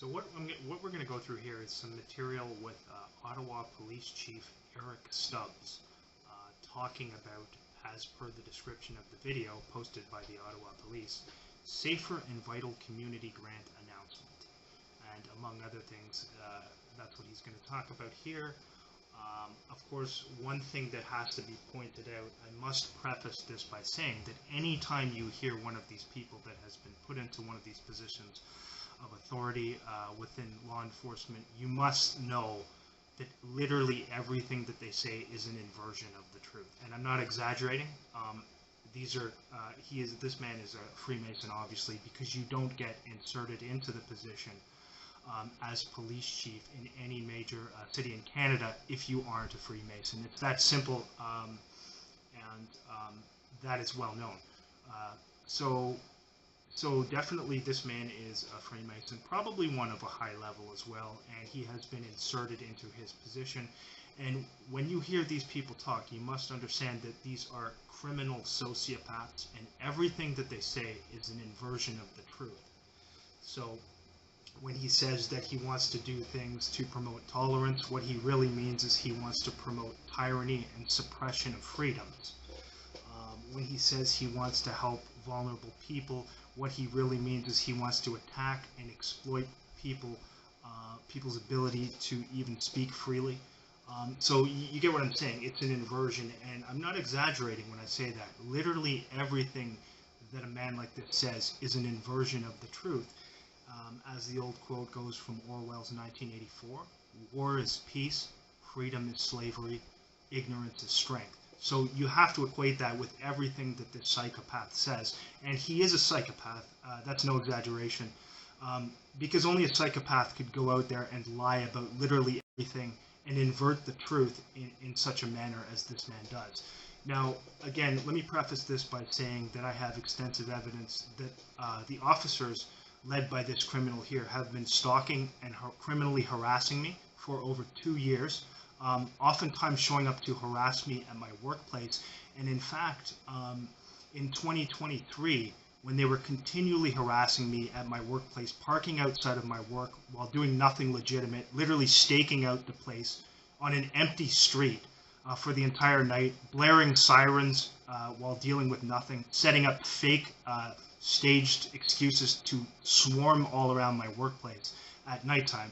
So what we're going to go through here is some material with Ottawa Police Chief Eric Stubbs talking about, as per the description of the video posted by the Ottawa Police, Safer and Vital Community Grant announcement. And among other things, that's what he's going to talk about here. Of course, one thing that has to be pointed out, I must preface this by saying that anytime you hear one of these people that has been put into one of these positions of authority within law enforcement, you must know that literally everything that they say is an inversion of the truth. And I'm not exaggerating. This man is a Freemason, obviously, because you don't get inserted into the position as police chief in any major city in Canada if you aren't a Freemason. It's that simple, and that is well known. So definitely this man is a Freemason, probably one of a high level as well, and he has been inserted into his position. And when you hear these people talk, you must understand that these are criminal sociopaths, and everything that they say is an inversion of the truth. So when he says that he wants to do things to promote tolerance, what he really means is he wants to promote tyranny and suppression of freedoms. When he says he wants to help vulnerable people, what he really means is he wants to attack and exploit people's ability to even speak freely. So you get what I'm saying. It's an inversion, and I'm not exaggerating when I say that. Literally everything that a man like this says is an inversion of the truth. As the old quote goes from Orwell's 1984, war is peace, freedom is slavery, ignorance is strength. So you have to equate that with everything that this psychopath says. And he is a psychopath. That's no exaggeration. Because only a psychopath could go out there and lie about literally everything and invert the truth in such a manner as this man does. Now, again, let me preface this by saying that I have extensive evidence that the officers led by this criminal here have been stalking and criminally harassing me for over 2 years. Oftentimes showing up to harass me at my workplace. And in fact, in 2023, when they were continually harassing me at my workplace, parking outside of my work while doing nothing legitimate, literally staking out the place on an empty street for the entire night, blaring sirens while dealing with nothing, setting up fake staged excuses to swarm all around my workplace at nighttime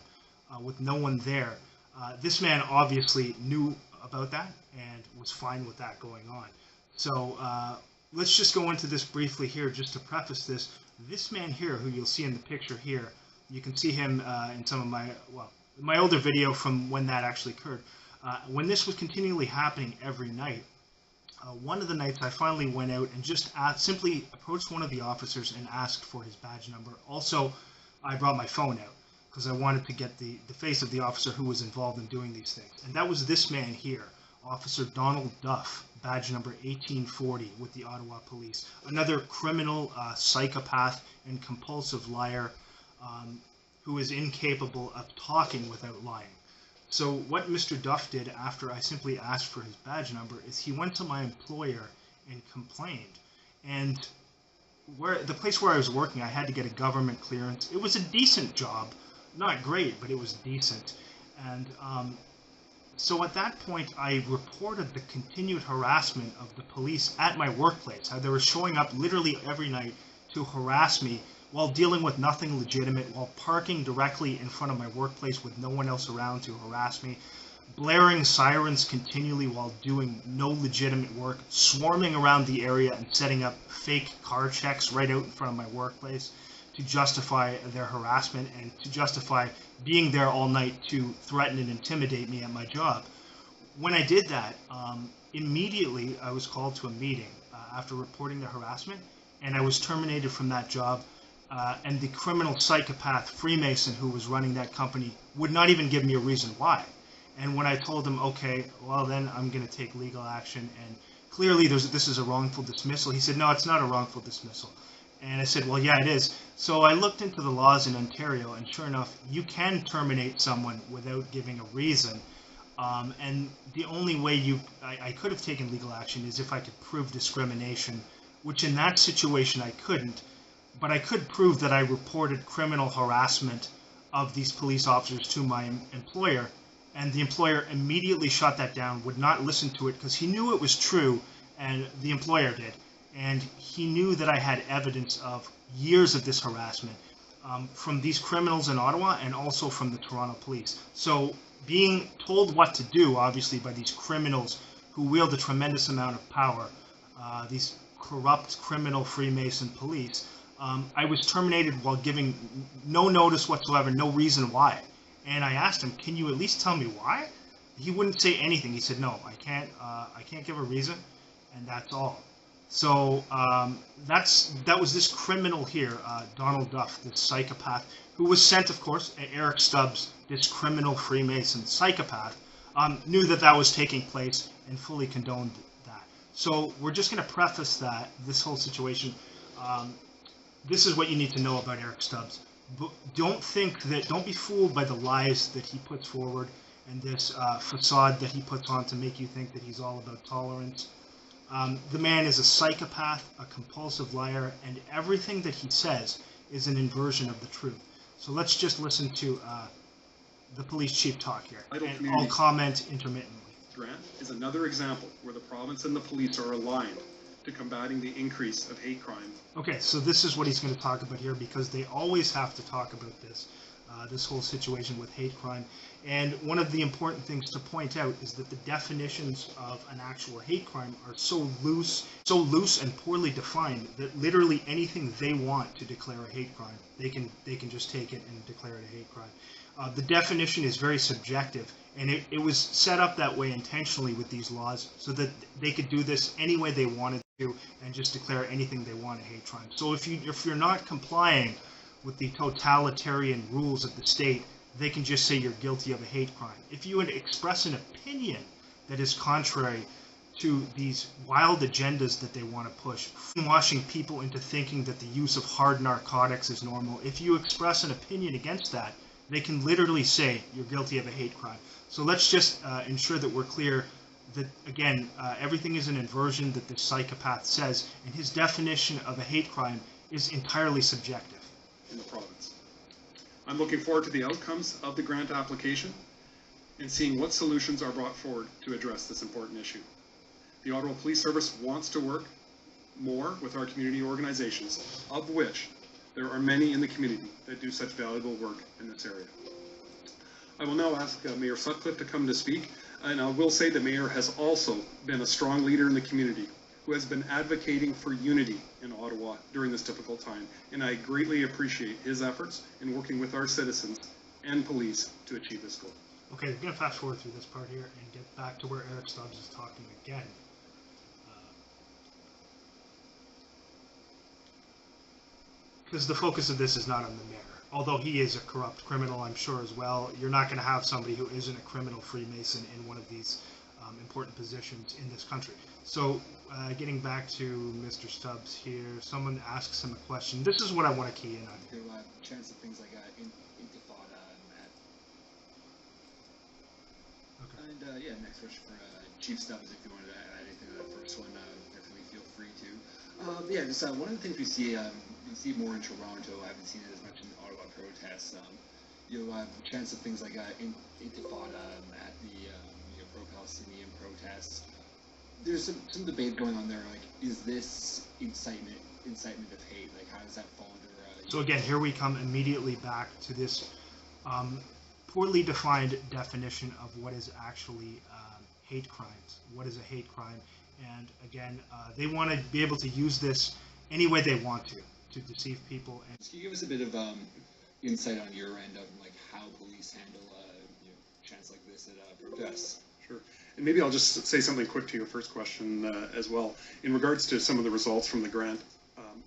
with no one there. This man obviously knew about that and was fine with that going on. So let's just go into this briefly here just to preface this. This man here, who you'll see in the picture here, you can see him in some of my older video from when that actually occurred. When this was continually happening every night, one of the nights I finally went out and just simply approached one of the officers and asked for his badge number. Also, I brought my phone out, because I wanted to get the face of the officer who was involved in doing these things. And that was this man here, Officer Donald Duff, badge number 1840 with the Ottawa Police. Another criminal, psychopath, and compulsive liar who is incapable of talking without lying. So what Mr. Duff did after I simply asked for his badge number is he went to my employer and complained. And the place where I was working, I had to get a government clearance. It was a decent job. Not great, but it was decent. And so at that point, I reported the continued harassment of the police at my workplace, how they were showing up literally every night to harass me while dealing with nothing legitimate, while parking directly in front of my workplace with no one else around to harass me, blaring sirens continually while doing no legitimate work, swarming around the area and setting up fake car checks right out in front of my workplace to justify their harassment and to justify being there all night to threaten and intimidate me at my job. When I did that, immediately I was called to a meeting after reporting the harassment, and I was terminated from that job. And the criminal psychopath Freemason who was running that company would not even give me a reason why. And when I told him, okay, well then I'm going to take legal action, and clearly this is a wrongful dismissal, he said, no, it's not a wrongful dismissal. And I said, well, yeah, it is. So I looked into the laws in Ontario, and sure enough, you can terminate someone without giving a reason. And the only way I could have taken legal action is if I could prove discrimination, which in that situation I couldn't. But I could prove that I reported criminal harassment of these police officers to my employer, and the employer immediately shut that down, would not listen to it because he knew it was true, and the employer did, and he knew that I had evidence of years of this harassment from these criminals in Ottawa and also from the Toronto police. So being told what to do, obviously, by these criminals who wield a tremendous amount of power, these corrupt criminal Freemason police, I was terminated while giving no notice whatsoever, no reason why. And I asked him, "Can you at least tell me why?" He wouldn't say anything. He said, "No, I can't give a reason, and that's all." So that was this criminal here, Donald Duff, this psychopath, who was sent, of course, Eric Stubbs, this criminal Freemason psychopath, knew that was taking place and fully condoned that. So we're just going to preface this whole situation. This is what you need to know about Eric Stubbs. Don't be fooled by the lies that he puts forward and this facade that he puts on to make you think that he's all about tolerance. The man is a psychopath, a compulsive liar, and everything that he says is an inversion of the truth. So let's just listen to the police chief talk here, and I'll comment intermittently. Grant is another example where the province and the police are aligned to combating the increase of hate crime. Okay, so this is what he's going to talk about here, because they always have to talk about this whole situation with hate crime. And one of the important things to point out is that the definitions of an actual hate crime are so loose and poorly defined that literally anything they want to declare a hate crime, they can just take it and declare it a hate crime. The definition is very subjective, and it was set up that way intentionally with these laws so that they could do this any way they wanted to and just declare anything they want a hate crime. So if you're not complying with the totalitarian rules of the state, they can just say you're guilty of a hate crime. If you express an opinion that is contrary to these wild agendas that they want to push, washing people into thinking that the use of hard narcotics is normal, if you express an opinion against that, they can literally say you're guilty of a hate crime. So let's just ensure that we're clear that, again, everything is an inversion that this psychopath says, and his definition of a hate crime is entirely subjective. In the province. I'm looking forward to the outcomes of the grant application and seeing what solutions are brought forward to address this important issue. The Ottawa Police Service wants to work more with our community organizations, of which there are many in the community that do such valuable work in this area. I will now ask Mayor Sutcliffe to come to speak, and I will say the Mayor has also been a strong leader in the community who has been advocating for unity in Ottawa during this difficult time, and I greatly appreciate his efforts in working with our citizens and police to achieve this goal. Okay, we're going to fast forward through this part here and get back to where Eric Stubbs is talking again. Because the focus of this is not on the mayor. Although he is a corrupt criminal, I'm sure as well, you're not going to have somebody who isn't a criminal Freemason in one of these important positions in this country. So getting back to Mr. Stubbs here, someone asks him a question. This is what I want to key in on. There were a chance of things like intifada and that. Okay. And yeah, next question for Chief Stubbs, if you wanted to add anything to that first one, definitely feel free to. Yeah, just one of the things we see more in Toronto. I haven't seen it as much in the Ottawa protests. You'll have a chance of things like intifada at the pro-Palestinian protests. There's some debate going on there, like, is this incitement of hate? Like, how does that fall under... So again, here we come immediately back to this poorly defined definition of what is actually hate crimes. What is a hate crime? And again, they want to be able to use this any way they want to deceive people. And can you give us a bit of insight on your end of like how police handle chants like this at protests? Sure. And maybe I'll just say something quick to your first question as well. In regards to some of the results from the grant,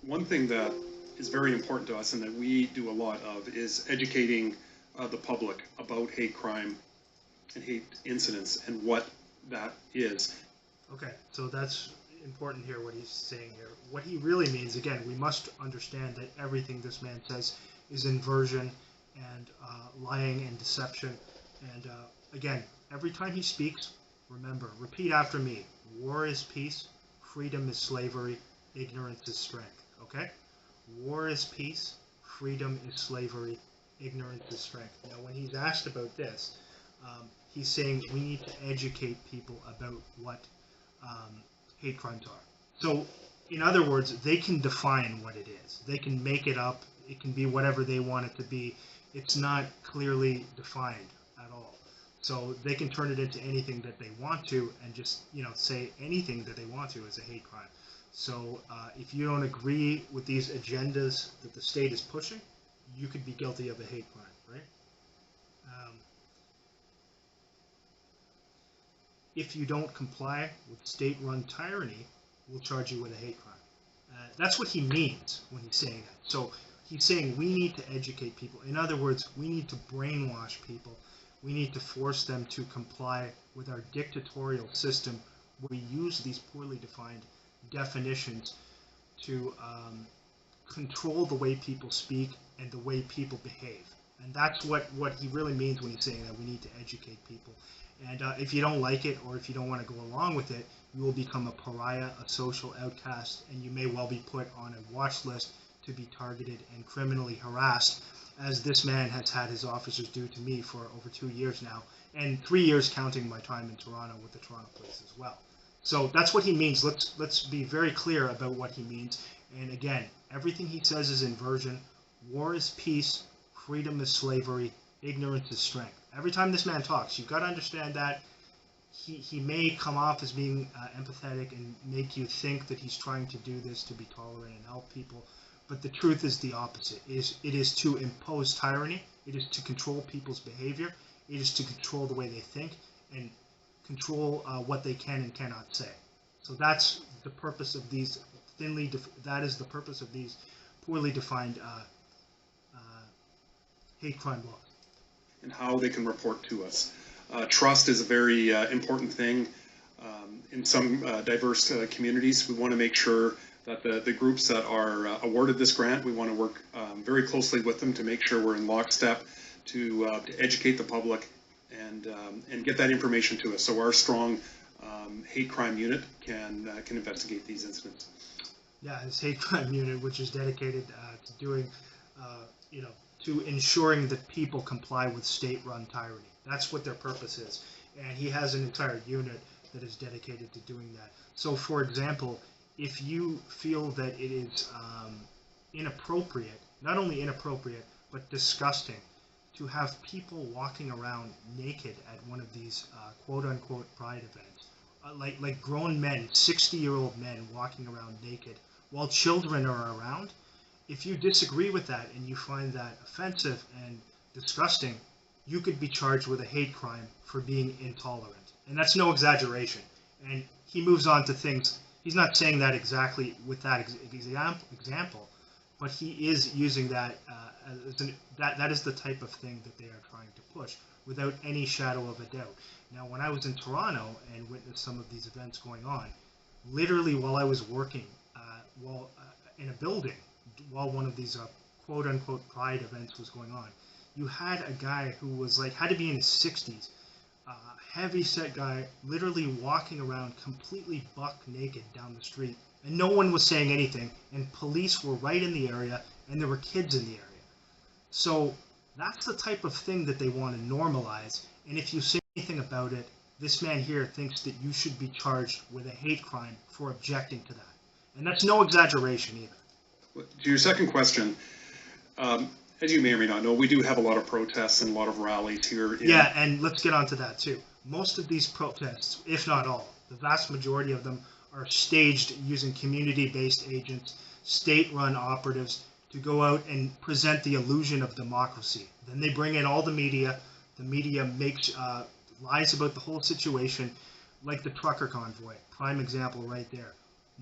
one thing that is very important to us and that we do a lot of is educating the public about hate crime and hate incidents and what that is. Okay, so that's important here, what he's saying here. What he really means, again, we must understand that everything this man says is inversion and lying and deception. And again, every time he speaks, remember, repeat after me. War is peace, freedom is slavery, ignorance is strength. Okay? War is peace, freedom is slavery, ignorance is strength. Now, when he's asked about this, he's saying we need to educate people about what hate crimes are. So, in other words, they can define what it is. They can make it up. It can be whatever they want it to be. It's not clearly defined at all. So they can turn it into anything that they want to, and just say anything that they want to is a hate crime. So if you don't agree with these agendas that the state is pushing, you could be guilty of a hate crime, right? If you don't comply with state-run tyranny, we'll charge you with a hate crime. That's what he means when he's saying that. So he's saying we need to educate people. In other words, we need to brainwash people. We need to force them to comply with our dictatorial system where we use these poorly defined definitions to control the way people speak and the way people behave. And that's what he really means when he's saying that we need to educate people. And if you don't like it, or if you don't want to go along with it, you will become a pariah, a social outcast, and you may well be put on a watch list to be targeted and criminally harassed, as this man has had his officers do to me for over 2 years now, and 3 years counting my time in Toronto with the Toronto Police as well. So that's what he means. Let's be very clear about what he means. And again, everything he says is inversion. War is peace. Freedom is slavery. Ignorance is strength. Every time this man talks, you've got to understand that he may come off as being empathetic and make you think that he's trying to do this to be tolerant and help people. But the truth is the opposite. It is to impose tyranny. It is to control people's behavior. It is to control the way they think and control what they can and cannot say. So that's the purpose of these that is the purpose of these poorly defined hate crime laws. And how they can report to us. Trust is a very important thing. In some diverse communities, we want to make sure that the groups that are awarded this grant, we want to work very closely with them to make sure we're in lockstep to educate the public and get that information to us. So our strong hate crime unit can investigate these incidents. Yeah, his hate crime unit, which is dedicated to doing, to ensuring that people comply with state-run tyranny. That's what their purpose is. And he has an entire unit that is dedicated to doing that. So, for example, if you feel that it is inappropriate, not only inappropriate, but disgusting, to have people walking around naked at one of these quote-unquote pride events, like grown men, 60-year-old men walking around naked, while children are around, if you disagree with that and you find that offensive and disgusting, you could be charged with a hate crime for being intolerant. And that's no exaggeration. And he moves on to things. He's not saying that exactly with that example, but he is using that that is the type of thing that they are trying to push without any shadow of a doubt. Now, when I was in Toronto and witnessed some of these events going on, literally while I was working in a building, while one of these quote-unquote pride events was going on, you had a guy who was had to be in his 60s, heavy-set guy, literally walking around completely buck naked down the street, and no one was saying anything, and police were right in the area, and there were kids in the area. So that's the type of thing that they want to normalize, and if you say anything about it, this man here thinks that you should be charged with a hate crime for objecting to that. And that's no exaggeration either. To your second question, as you may or may not know, we do have a lot of protests and a lot of rallies here. Yeah, and let's get on to that too. Most of these protests, if not all, the vast majority of them are staged using community-based agents, state-run operatives to go out and present the illusion of democracy. Then they bring in all the media. The media makes lies about the whole situation, like the trucker convoy. Prime example right there.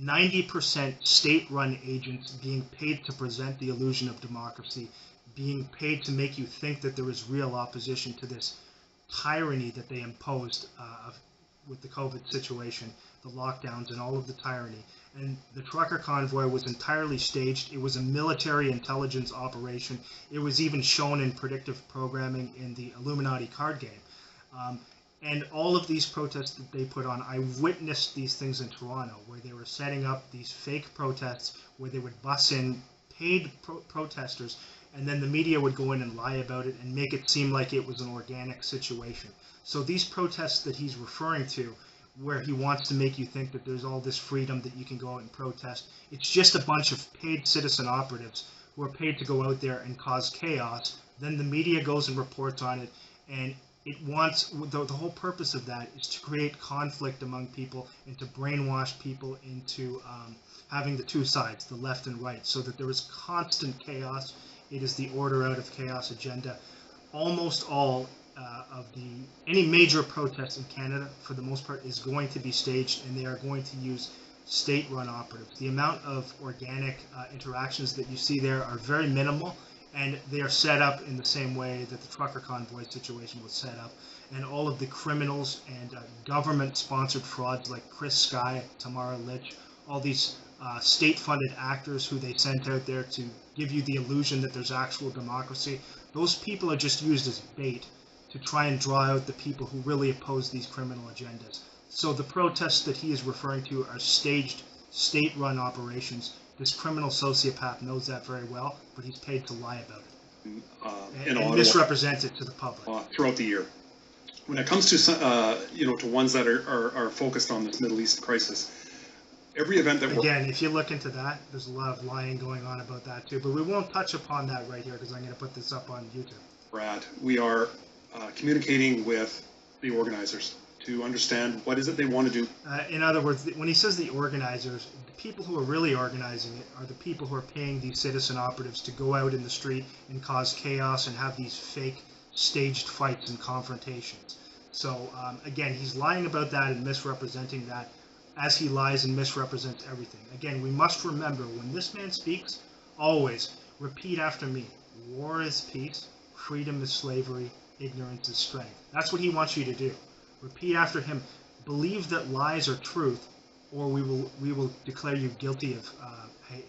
90% state-run agents being paid to present the illusion of democracy, being paid to make you think that there is real opposition to this tyranny that they imposed with the COVID situation, the lockdowns and all of the tyranny. And the trucker convoy was entirely staged. It was a military intelligence operation. It was even shown in predictive programming in the Illuminati card game. And all of these protests that they put on, I witnessed these things in Toronto, where they were setting up these fake protests, where they would bus in paid protesters and then the media would go in and lie about it and make it seem like it was an organic situation. So these protests that he's referring to, where he wants to make you think that there's all this freedom that you can go out and protest, it's just a bunch of paid citizen operatives who are paid to go out there and cause chaos. Then the media goes and reports on it, and it wants, the whole purpose of that is to create conflict among people and to brainwash people into having the two sides, the left and right, so that there is constant chaos. It is the order out of chaos agenda. Almost all any major protest in Canada, for the most part, is going to be staged, and they are going to use state-run operatives. The amount of organic interactions that you see there are very minimal, and they are set up in the same way that the trucker convoy situation was set up. And all of the criminals and government-sponsored frauds like Chris Sky, Tamara Litch, all these state-funded actors who they sent out there to give you the illusion that there's actual democracy, those people are just used as bait to try and draw out the people who really oppose these criminal agendas. So the protests that he is referring to are staged, state-run operations. This criminal sociopath knows that very well, but he's paid to lie about it and misrepresent it to the public throughout the year. When it comes to to ones that are focused on this Middle East crisis, every event that again, if you look into that, there's a lot of lying going on about that too. But we won't touch upon that right here because I'm going to put this up on YouTube. Brad, we are communicating with the organizers to understand what is it they want to do. In other words, when he says the organizers, the people who are really organizing it are the people who are paying these citizen operatives to go out in the street and cause chaos and have these fake staged fights and confrontations. So again, he's lying about that and misrepresenting that as he lies and misrepresents everything. Again, we must remember when this man speaks, always repeat after me: war is peace, freedom is slavery, ignorance is strength. That's what he wants you to do. Repeat after him. Believe that lies are truth, or we will declare you guilty of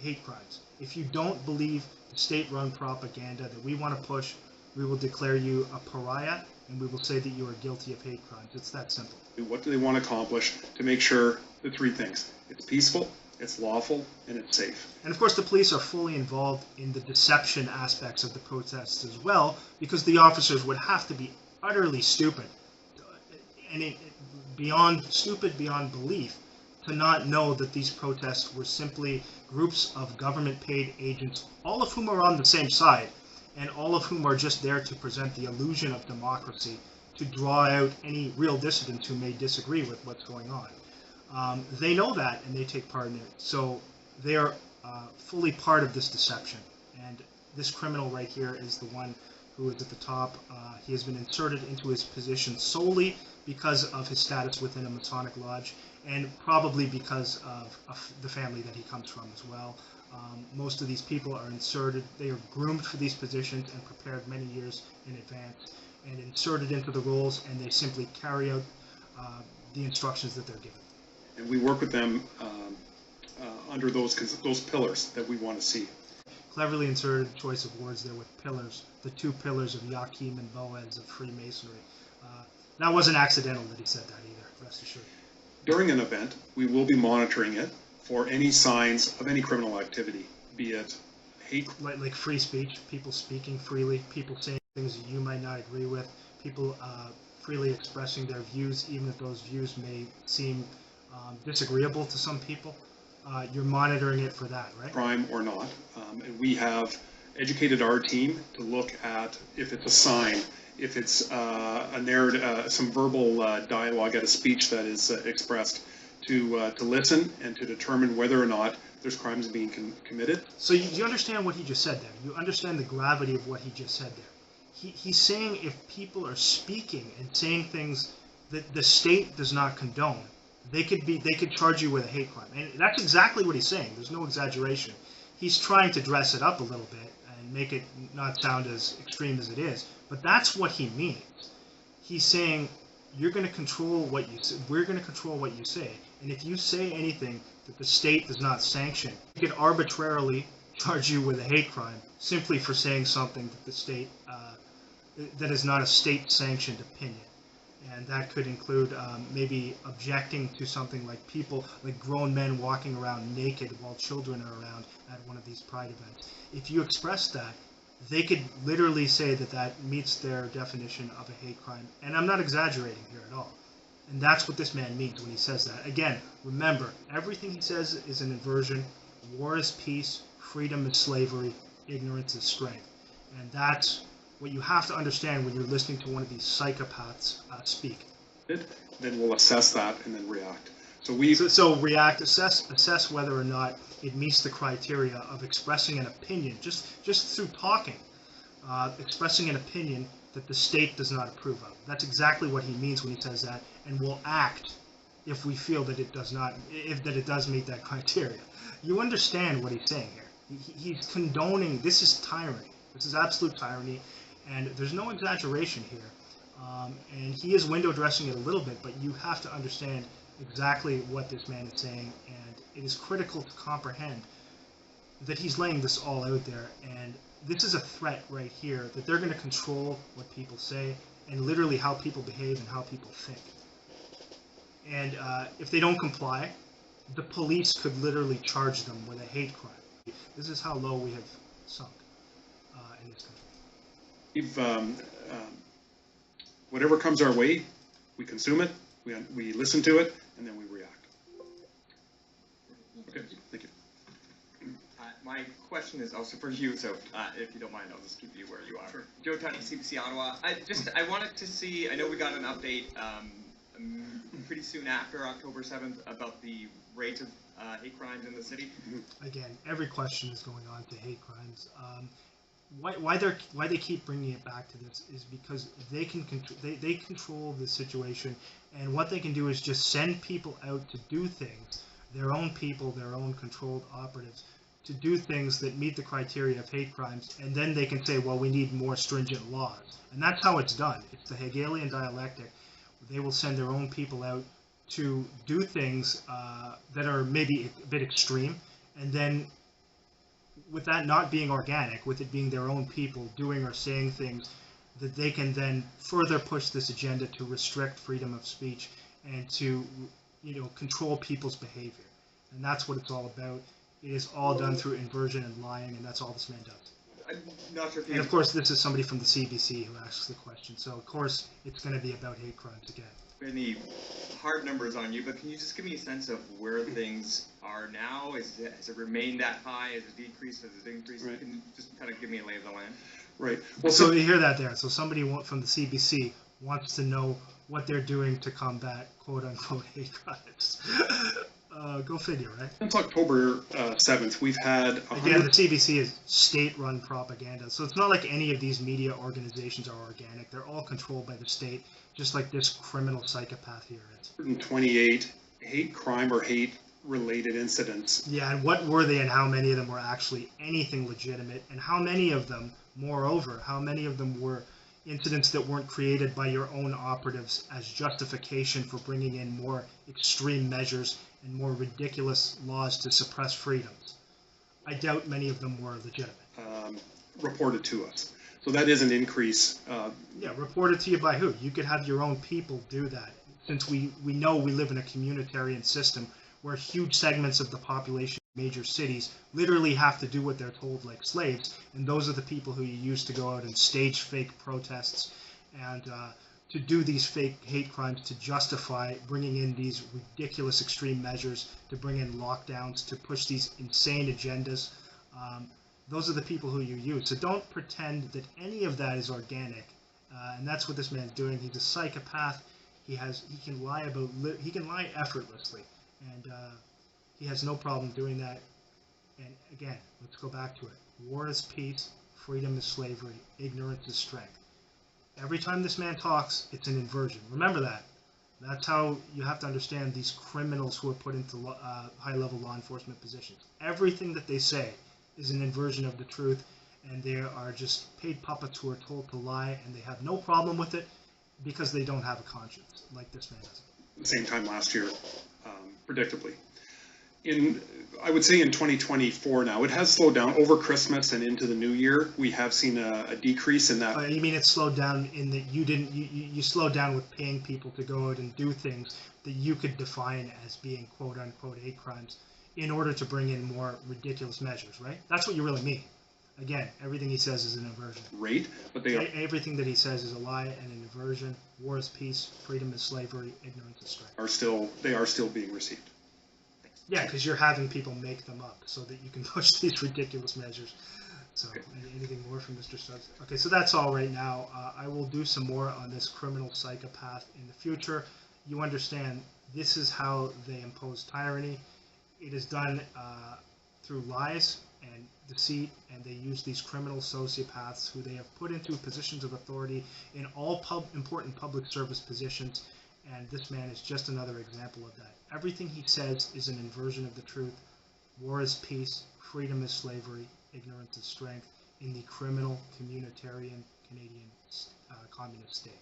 hate crimes. If you don't believe the state-run propaganda that we want to push, we will declare you a pariah, and we will say that you are guilty of hate crimes. It's that simple. What do they want to accomplish to make sure the three things: it's peaceful, it's lawful, and it's safe? And of course the police are fully involved in the deception aspects of the protests as well, because the officers would have to be utterly stupid, and beyond belief, to not know that these protests were simply groups of government-paid agents, all of whom are on the same side, and all of whom are just there to present the illusion of democracy, to draw out any real dissidents who may disagree with what's going on. They know that, and they take part in it. So they are fully part of this deception. And this criminal right here is the one who is at the top. He has been inserted into his position solely because of his status within a Masonic lodge, and probably because of the family that he comes from as well. Most of these people are inserted, they are groomed for these positions and prepared many years in advance, and inserted into the roles, and they simply carry out the instructions that they're given. And we work with them under those pillars that we want to see. Cleverly inserted choice of words there with pillars, the two pillars of Joachim and Boaz of Freemasonry. That wasn't accidental that he said that either, rest assured. During an event, we will be monitoring it for any signs of any criminal activity, be it hate. Like free speech, people speaking freely, people saying things that you might not agree with, people freely expressing their views, even if those views may seem disagreeable to some people. You're monitoring it for that, right? Crime or not. And we have educated our team to look at if it's a sign, if it's a narrative, some verbal dialogue at a speech that is expressed, to listen and to determine whether or not there's crimes being committed. So you understand what he just said there. You understand the gravity of what he just said there. He's saying if people are speaking and saying things that the state does not condone, they could charge you with a hate crime. And that's exactly what he's saying. There's no exaggeration. He's trying to dress it up a little bit and make it not sound as extreme as it is. But that's what he means. He's saying you're going to control what you say. We're going to control what you say. And if you say anything that the state does not sanction, it could arbitrarily charge you with a hate crime simply for saying something that the state that is not a state-sanctioned opinion. And that could include maybe objecting to something like grown men walking around naked while children are around at one of these pride events. If you express that, they could literally say that that meets their definition of a hate crime. And I'm not exaggerating here at all. And that's what this man means when he says that. Again, remember, everything he says is an inversion. War is peace, freedom is slavery, ignorance is strength. And that's what you have to understand when you're listening to one of these psychopaths speak. Then we'll assess that and then react. So react, assess whether or not it meets the criteria of expressing an opinion, just through talking, expressing an opinion that the state does not approve of. That's exactly what he means when he says that, and we'll act if we feel that it does not, that it does meet that criteria. You understand what he's saying here. He's condoning, this is tyranny. This is absolute tyranny, and there's no exaggeration here. And he is window dressing it a little bit, but you have to understand exactly what this man is saying, and it is critical to comprehend that he's laying this all out there, and this is a threat right here that they're going to control what people say and literally how people behave and how people think. And if they don't comply, the police could literally charge them with a hate crime. This is how low we have sunk in this country. Whatever comes our way, we consume it, we listen to it, and then we react. Okay, thank you. My question is also for you, so if you don't mind, I'll just keep you where you are. Sure. Joe Tutton, CBC Ottawa. I wanted to see, I know we got an update pretty soon after October 7th about the rate of hate crimes in the city. Again, every question is going on to hate crimes. Why they keep bringing it back to this is because they can they control the situation, and what they can do is just send people out to do things, their own people, their own controlled operatives, to do things that meet the criteria of hate crimes, and then they can say, well, we need more stringent laws. And that's how it's done. It's the Hegelian dialectic. They will send their own people out to do things that are maybe a bit extreme, and then with that not being organic, with it being their own people doing or saying things, that they can then further push this agenda to restrict freedom of speech and to, control people's behavior. And that's what it's all about. It is all done through inversion and lying, and that's all this man does. I'm not sure if you... And of course, this is somebody from the CBC who asks the question, so of course it's going to be about hate crimes again. Any hard numbers on you, but can you just give me a sense of where things are now? Has it remained that high? Has it decreased? Has it increased? Right. Can you just kind of give me a lay of the land? Right. Well, so you hear that there. So somebody from the CBC wants to know what they're doing to combat quote-unquote hate crimes. Go figure, right? Since October 7th, we've had... Again, the CBC is state-run propaganda, so it's not like any of these media organizations are organic. They're all controlled by the state, just like this criminal psychopath here is. 128 hate crime or hate-related incidents. Yeah, and what were they, and how many of them were actually anything legitimate, and how many of them, moreover, how many of them were incidents that weren't created by your own operatives as justification for bringing in more extreme measures and more ridiculous laws to suppress freedoms? I doubt many of them were legitimate. Reported to us. So that is an increase. Yeah, reported to you by who? You could have your own people do that. Since we know we live in a communitarian system where huge segments of the population in major cities literally have to do what they're told like slaves, and those are the people who you use to go out and stage fake protests and to do these fake hate crimes, to justify bringing in these ridiculous extreme measures, to bring in lockdowns, to push these insane agendas. Those are the people who you use. So don't pretend that any of that is organic. And that's what this man's doing. He's a psychopath. He can lie effortlessly, and he has no problem doing that. And again, let's go back to it. War is peace, freedom is slavery, ignorance is strength. Every time this man talks, it's an inversion. Remember that. That's how you have to understand these criminals who are put into high-level law enforcement positions. Everything that they say is an inversion of the truth, and they are just paid puppets who are told to lie, and they have no problem with it because they don't have a conscience, like this man does. Same time last year, predictably. I would say in 2024 now, it has slowed down over Christmas and into the new year. We have seen a decrease in that. You mean it slowed down in that you slowed down with paying people to go out and do things that you could define as being quote-unquote hate crimes in order to bring in more ridiculous measures, right? That's what you really mean. Again, everything he says is an inversion. Rate, but they are Everything that he says is a lie and an inversion. War is peace, freedom is slavery, ignorance is strength. they are still being received. Yeah, because you're having people make them up so that you can push these ridiculous measures. So, anything more from Mr. Stubbs? Okay, so that's all right now. I will do some more on this criminal psychopath in the future. You understand, this is how they impose tyranny. It is done through lies and deceit, and they use these criminal sociopaths who they have put into positions of authority in all important public service positions, and this man is just another example of that. Everything he says is an inversion of the truth. War is peace, freedom is slavery, ignorance is strength in the criminal, communitarian, Canadian communist state.